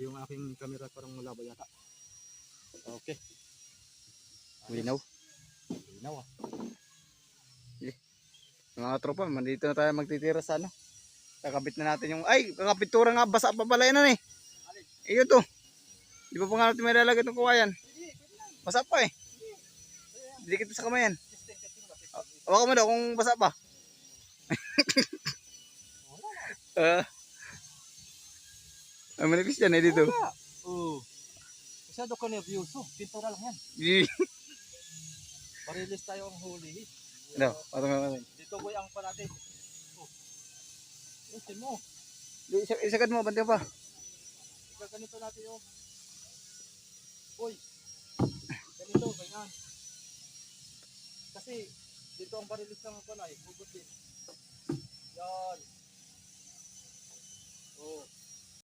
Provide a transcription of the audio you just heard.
Yung aking camera parang malabo yata. Okay. Linaw. Linaw ah. Mga tropa, mandito na tayo magtitira sa ano. Kakabit na natin yung, ay, kakapitura nga, basa pa pala yan eh. Iyo to. Di ba pa nga natin may lalagay itong kawayan? Basa pa eh. Dikit sa kamay yan. Hawakan mo daw kung basa pa. Ay, manipis yan eh dito. Oo. Masyado ka nervyoso. Pintura lang yan. Marilis tayo ang huli. Ano? Patong Dito boy ang pa natin. Oh. Isin mo. Isagad mo, bantay pa. Ganito natin yung. Uy. Ganito, ganyan. Kasi dito ang barilis ng panay. Hugot din. Yan. Oh.